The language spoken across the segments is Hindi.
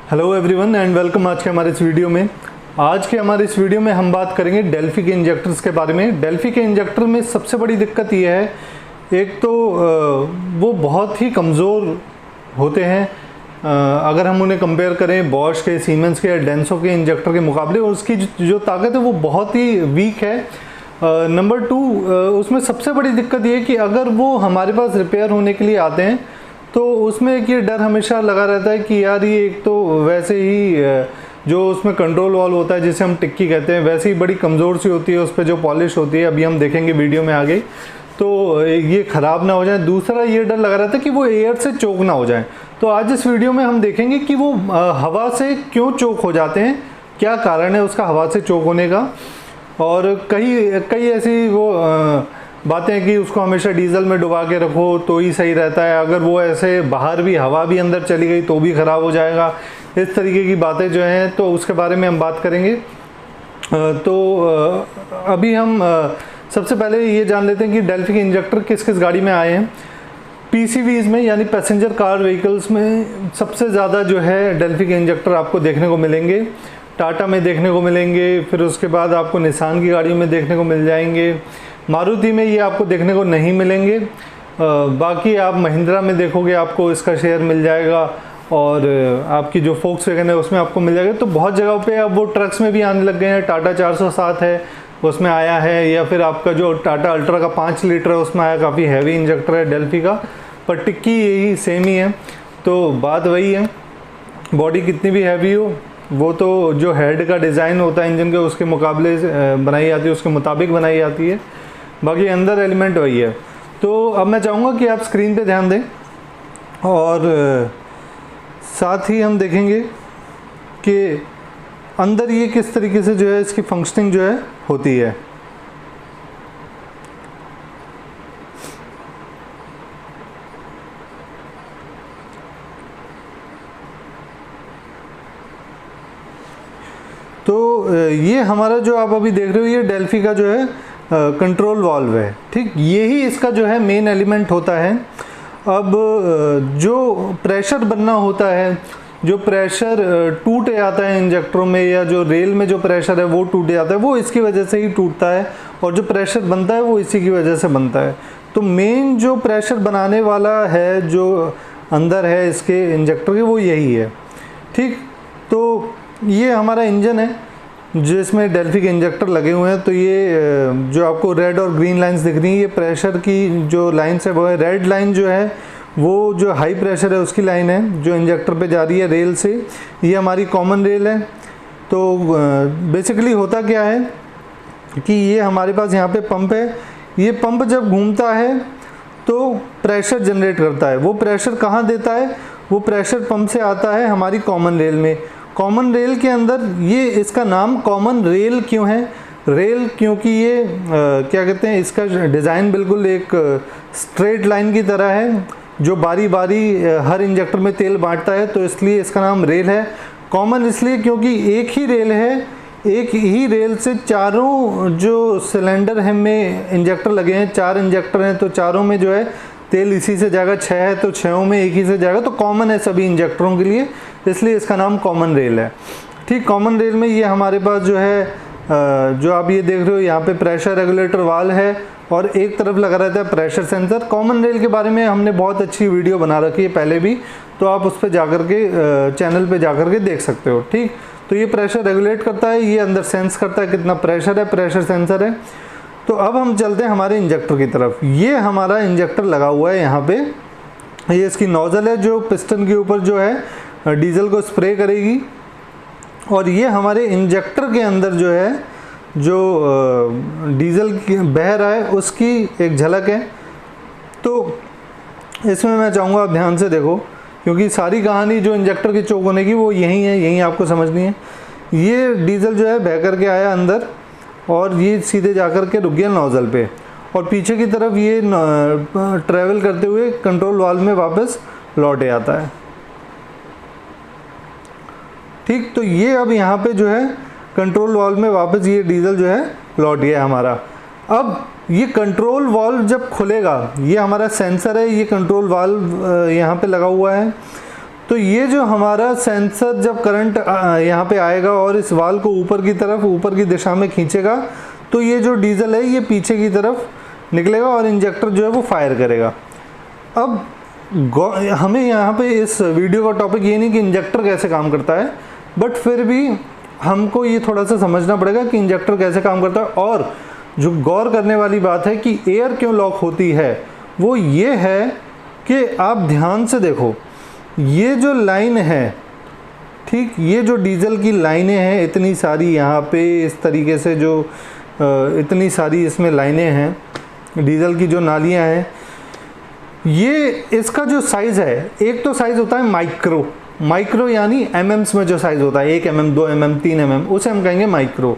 Hello everyone and welcome. आज के हमारे इस वीडियो में हम बात करेंगे डेल्फी के इंजेक्टर्स के बारे में। डेल्फी के इंजेक्टर में सबसे बड़ी दिक्कत ये है, एक तो वो बहुत ही कमज़ोर होते हैं अगर हम उन्हें कंपेयर करें बॉश के, सीमेंस के या डेंसो के इंजेक्टर के मुकाबले। उसकी जो ताकत है वो बहुत ही वीक है। नंबर 2, उसमें सबसे बड़ी दिक्कत ये है कि अगर वो हमारे पास रिपेयर होने के लिए आते हैं तो उसमें एक ये डर हमेशा लगा रहता है कि यार ये एक तो वैसे ही जो उसमें कंट्रोल वाल्व होता है जिसे हम टिक्की कहते हैं, वैसे ही बड़ी कमज़ोर सी होती है, उस पर जो पॉलिश होती है, अभी हम देखेंगे वीडियो में आगे, तो ये ख़राब ना हो जाए। दूसरा ये डर लगा रहता है कि वो एयर से चोक ना हो जाए। तो आज इस वीडियो में हम देखेंगे कि वो हवा से क्यों चोक हो जाते हैं, क्या कारण है उसका हवा से चोक होने का, और कई ऐसी वो बातें हैं कि उसको हमेशा डीजल में डुबा के रखो तो ही सही रहता है, अगर वो ऐसे बाहर भी हवा भी अंदर चली गई तो भी ख़राब हो जाएगा। इस तरीके की बातें जो हैं तो उसके बारे में हम बात करेंगे। तो अभी हम सबसे पहले ये जान लेते हैं कि डेल्फी के इंजेक्टर किस किस गाड़ी में आए हैं। पीसीवीज में यानी पैसेंजर कार व्हीकल्स में सबसे ज़्यादा जो है डेल्फी के इंजेक्टर आपको देखने को मिलेंगे। टाटा में देखने को मिलेंगे, फिर उसके बाद आपको निसान की गाड़ियों में देखने को मिल जाएंगे। मारुति में ये आपको देखने को नहीं मिलेंगे। बाकी आप महिंद्रा में देखोगे आपको इसका शेयर मिल जाएगा, और आपकी जो फोक्सवैगन है उसमें आपको मिल जाएगा। तो बहुत जगहों पे अब वो ट्रक्स में भी आने लग गए हैं। टाटा 407 है उसमें आया है, या फिर आपका जो टाटा अल्ट्रा का 5 लीटर है उसमें आया, काफ़ी हैवी इंजेक्टर है डेल्फी का, पर टिक्की यही सेम ही है। तो बात वही है, बॉडी कितनी भी हैवी हो वो तो जो हेड का डिज़ाइन होता है इंजन के उसके मुकाबले बनाई जाती है, उसके मुताबिक बनाई जाती है, बाकी अंदर एलिमेंट वही है। तो अब मैं चाहूँगा कि आप स्क्रीन पे ध्यान दें, और साथ ही हम देखेंगे कि अंदर ये किस तरीके से जो है इसकी फंक्शनिंग जो है होती है। तो ये हमारा जो आप अभी देख रहे हो ये डेल्फी का जो है कंट्रोल वाल्व है, ठीक, यही इसका जो है मेन एलिमेंट होता है। अब जो प्रेशर बनना होता है, जो प्रेशर टूट जाता है इंजेक्टरों में, या जो रेल में जो प्रेशर है वो टूट जाता है, वो इसकी वजह से ही टूटता है, और जो प्रेशर बनता है वो इसी की वजह से बनता है। तो मेन जो प्रेशर बनाने वाला है जो अंदर है इसके इंजेक्टर के, वो यही है, ठीक। तो ये हमारा इंजन है जिसमें डेल्फी के इंजेक्टर लगे हुए हैं। तो ये जो आपको रेड और ग्रीन लाइंस दिख रही हैं, ये प्रेशर की जो लाइंस है वो है। रेड लाइन जो है वो जो हाई प्रेशर है उसकी लाइन है जो इंजेक्टर पे जा रही है रेल से, ये हमारी कॉमन रेल है। तो बेसिकली होता क्या है कि ये हमारे पास यहाँ पे पंप है, ये पंप जब घूमता है तो प्रेशर जनरेट करता है। वो प्रेशर कहाँ देता है? वो प्रेशर पंप से आता है हमारी कॉमन रेल में। कॉमन रेल के अंदर ये इसका नाम कॉमन रेल क्यों है? रेल क्योंकि ये क्या कहते हैं, इसका डिज़ाइन बिल्कुल एक स्ट्रेट लाइन की तरह है जो बारी बारी हर इंजेक्टर में तेल बांटता है, तो इसलिए इसका नाम रेल है। कॉमन इसलिए क्योंकि एक ही रेल है, एक ही रेल से चारों जो सिलेंडर है में इंजेक्टर लगे हैं, 4 इंजेक्टर हैं, तो चारों में जो है तेल इसी से जाएगा। 6 है तो 6 में एक ही से जाएगा, तो कॉमन है सभी इंजेक्टरों के लिए, इसलिए इसका नाम कॉमन रेल है, ठीक। कॉमन रेल में ये हमारे पास जो है जो आप ये देख रहे हो यहाँ पे प्रेशर रेगुलेटर वाल्व है, और एक तरफ लगा रहता है प्रेशर सेंसर। कॉमन रेल के बारे में हमने बहुत अच्छी वीडियो बना रखी है पहले भी, तो आप उस पर जाकर के चैनल पे जाकर के देख सकते हो, ठीक। तो ये प्रेशर रेगुलेट करता है, ये अंदर सेंस करता है कितना प्रेशर है, प्रेशर सेंसर है। तो अब हम चलते हैं हमारे इंजेक्टर की तरफ। ये हमारा इंजेक्टर लगा हुआ है यहाँ पे, ये इसकी नोज़ल है जो पिस्टन के ऊपर जो है डीजल को स्प्रे करेगी, और ये हमारे इंजेक्टर के अंदर जो है जो डीजल बह रहा है उसकी एक झलक है। तो इसमें मैं चाहूँगा आप ध्यान से देखो, क्योंकि सारी कहानी जो इंजेक्टर के चोक होने की वो यही है, यही आपको समझनी है। ये डीजल जो है बह करके आया अंदर, और ये सीधे जाकर के रुक गया नोज़ल पे, और पीछे की तरफ ये ट्रैवल करते हुए कंट्रोल वाल्व में वापस लौट आता है, ठीक। तो ये अब यहाँ पे जो है कंट्रोल वाल्व में वापस ये डीजल जो है लौट गया हमारा। अब ये कंट्रोल वाल्व जब खुलेगा, ये हमारा सेंसर है, ये कंट्रोल वाल्व यहाँ पे लगा हुआ है, तो ये जो हमारा सेंसर जब करंट यहाँ पे आएगा और इस वाल को ऊपर की तरफ, ऊपर की दिशा में खींचेगा, तो ये जो डीजल है ये पीछे की तरफ निकलेगा और इंजेक्टर जो है वो फायर करेगा। अब हमें यहाँ पे इस वीडियो का टॉपिक ये नहीं कि इंजेक्टर कैसे काम करता है, बट फिर भी हमको ये थोड़ा सा समझना पड़ेगा कि इंजेक्टर कैसे काम करता है। और जो गौर करने वाली बात है कि एयर क्यों लॉक होती है, वो ये है कि आप ध्यान से देखो, ये जो लाइन है, ठीक, ये जो डीजल की लाइनें हैं इतनी सारी यहाँ पे इस तरीके से, जो इतनी सारी इसमें लाइनें हैं, डीजल की जो नालियाँ हैं, ये इसका जो साइज़ है, एक तो साइज़ होता है माइक्रो, माइक्रो यानी एमएम्स में जो साइज़ होता है 1 mm, 2 mm, 3 mm, उसे हम कहेंगे माइक्रो,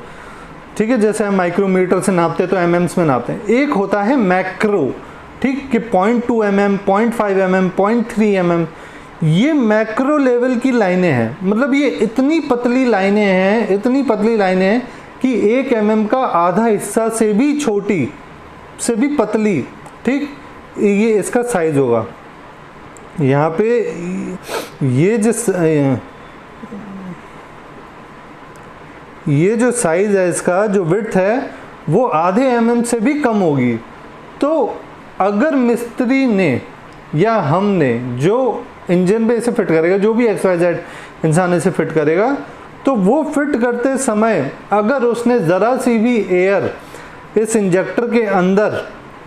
ठीक है। जैसे हम माइक्रोमीटर से नापते हैं तो एमएम्स में नापते हैं। एक होता है मैक्रो, ठीक, कि 0.2 mm, 0.5 mm, 0.3 mm, ये मैक्रो लेवल की लाइनें हैं। मतलब ये इतनी पतली लाइनें हैं, इतनी पतली लाइनें हैं कि 1 mm का आधा हिस्सा से भी छोटी, से भी पतली, ठीक, ये इसका साइज होगा। यहाँ पे ये जो साइज है इसका, जो विड्थ है, वो आधे mm से भी कम होगी। तो अगर मिस्त्री ने या हमने जो इंजन पे इसे फिट करेगा, जो भी XYZ इंसान इसे फिट करेगा, तो वो फिट करते समय अगर उसने ज़रा सी भी एयर इस इंजेक्टर के अंदर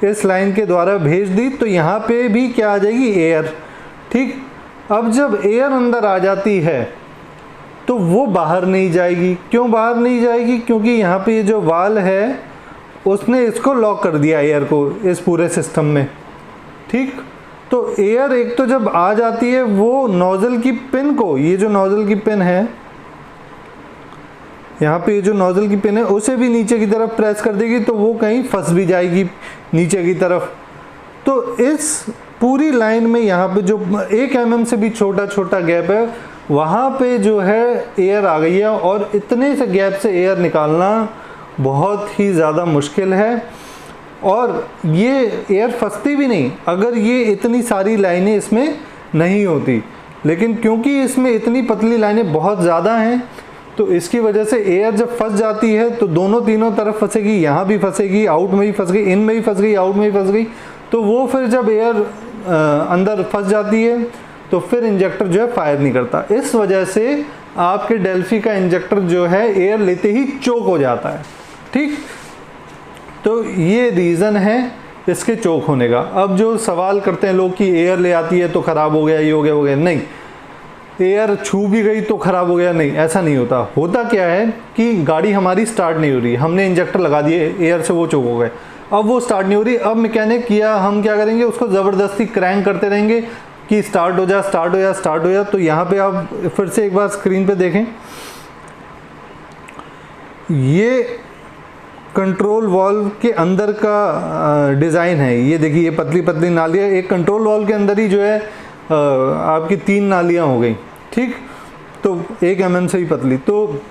इस लाइन के द्वारा भेज दी, तो यहाँ पे भी क्या आ जाएगी, एयर, ठीक। अब जब एयर अंदर आ जाती है तो वो बाहर नहीं जाएगी। क्यों बाहर नहीं जाएगी? क्योंकि यहाँ पे ये जो वाल है उसने इसको लॉक कर दिया, एयर को, इस पूरे सिस्टम में, ठीक। तो एयर एक तो जब आ जाती है वो नोज़ल की पिन को, ये जो नोज़ल की पिन है यहाँ पे, ये जो नोज़ल की पिन है उसे भी नीचे की तरफ प्रेस कर देगी, तो वो कहीं फंस भी जाएगी नीचे की तरफ। तो इस पूरी लाइन में यहाँ पे जो 1 mm से भी छोटा छोटा गैप है, वहाँ पे जो है एयर आ गई है, और इतने से गैप से एयर निकालना बहुत ही ज़्यादा मुश्किल है। और ये एयर फंसती भी नहीं अगर ये इतनी सारी लाइनें इसमें नहीं होती, लेकिन क्योंकि इसमें इतनी पतली लाइनें बहुत ज़्यादा हैं, तो इसकी वजह से एयर जब फंस जाती है तो दोनों तीनों तरफ फंसेगी, यहाँ भी फंसेगी, आउट में भी फंस गई, इन में भी फंस गई, आउट में भी फंस गई। तो वो फिर जब एयर अंदर फंस जाती है तो फिर इंजेक्टर जो है फायर नहीं करता। इस वजह से आपके डेल्फी का इंजेक्टर जो है एयर लेते ही चोक हो जाता है, ठीक। तो ये रीज़न है इसके चोक होने का। अब जो सवाल करते हैं लोग कि एयर ले आती है तो ख़राब हो गया, ये हो गया, हो गया, नहीं, एयर छू भी गई तो ख़राब हो गया, नहीं, ऐसा नहीं होता। होता क्या है कि गाड़ी हमारी स्टार्ट नहीं हो रही, हमने इंजेक्टर लगा दिए, एयर से वो चोक हो गए, अब वो स्टार्ट नहीं हो रही। अब मैकेनिक या हम क्या करेंगे, उसको ज़बरदस्ती क्रैंक करते रहेंगे कि स्टार्ट हो जा, स्टार्ट हो जा, स्टार्ट हो जा। तो यहाँ पे आप फिर से एक बार स्क्रीन पे देखें, ये कंट्रोल वाल्व के अंदर का डिज़ाइन है। ये देखिए, ये पतली पतली नालियाँ, एक कंट्रोल वाल्व के अंदर ही जो है आपकी 3 नालियाँ हो गई, ठीक। तो 1 mm से ही पतली, तो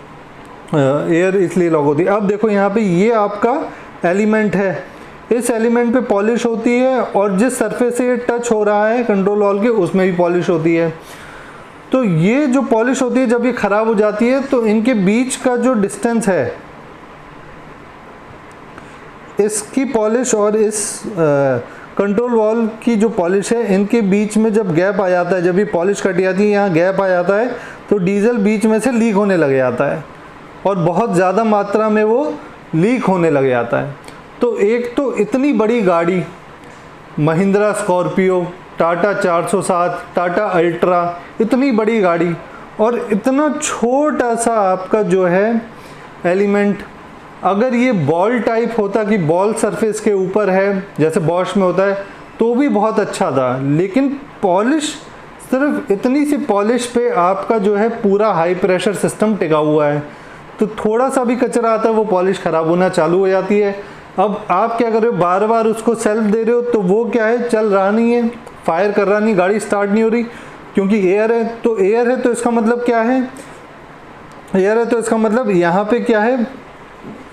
एयर इसलिए लॉक होती है। अब देखो यहाँ पे ये आपका एलिमेंट है, इस एलिमेंट पे पॉलिश होती है, और जिस सरफेस से ये टच हो रहा है कंट्रोल वाल्व के, उसमें भी पॉलिश होती है। तो ये जो पॉलिश होती है जब ये ख़राब हो जाती है तो इनके बीच का जो डिस्टेंस है, इसकी पॉलिश और इस कंट्रोल वाल्व की जो पॉलिश है, इनके बीच में जब गैप आ जाता है, जब ये पॉलिश कट जाती है, यहाँ गैप आ जाता है, तो डीजल बीच में से लीक होने लग जाता है, और बहुत ज़्यादा मात्रा में वो लीक होने लग जाता है। तो एक तो इतनी बड़ी गाड़ी, महिंद्रा स्कॉर्पियो, टाटा 407, टाटा अल्ट्रा, इतनी बड़ी गाड़ी, और इतना छोटा सा आपका जो है एलिमेंट, अगर ये बॉल टाइप होता कि बॉल सरफेस के ऊपर है जैसे बॉश में होता है, तो भी बहुत अच्छा था। लेकिन पॉलिश, सिर्फ इतनी सी पॉलिश पे आपका जो है पूरा हाई प्रेशर सिस्टम टिका हुआ है, तो थोड़ा सा भी कचरा आता है वो पॉलिश ख़राब होना चालू हो जाती है। अब आप क्या कर रहे हो, बार बार उसको सेल्फ दे रहे हो, तो वो क्या है, चल रहा नहीं है, फायर कर रहा नहीं, गाड़ी स्टार्ट नहीं हो रही, क्योंकि एयर है। तो एयर है तो इसका मतलब क्या है, एयर है तो इसका मतलब यहाँ पे क्या है,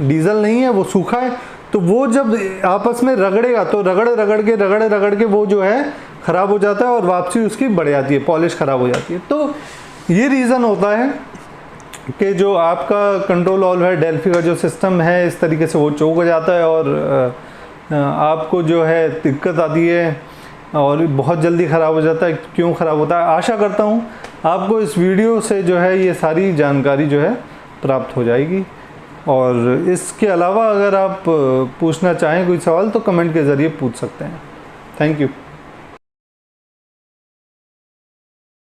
डीजल नहीं है, वो सूखा है। तो वो जब आपस में रगड़ेगा तो रगड़ रगड़ के वो जो है ख़राब हो जाता है और वापसी उसकी बढ़ जाती है, पॉलिश ख़राब हो जाती है। तो ये रीज़न होता है कि जो आपका कंट्रोल वाल्व है, डेल्फी का जो सिस्टम है, इस तरीके से वो चौक हो जाता है और आपको जो है दिक्कत आती है और बहुत जल्दी ख़राब हो जाता है। क्यों ख़राब होता है? आशा करता हूँ आपको इस वीडियो से जो है ये सारी जानकारी जो है प्राप्त हो जाएगी। और इसके अलावा अगर आप पूछना चाहें कोई सवाल तो कमेंट के ज़रिए पूछ सकते हैं। Thank you.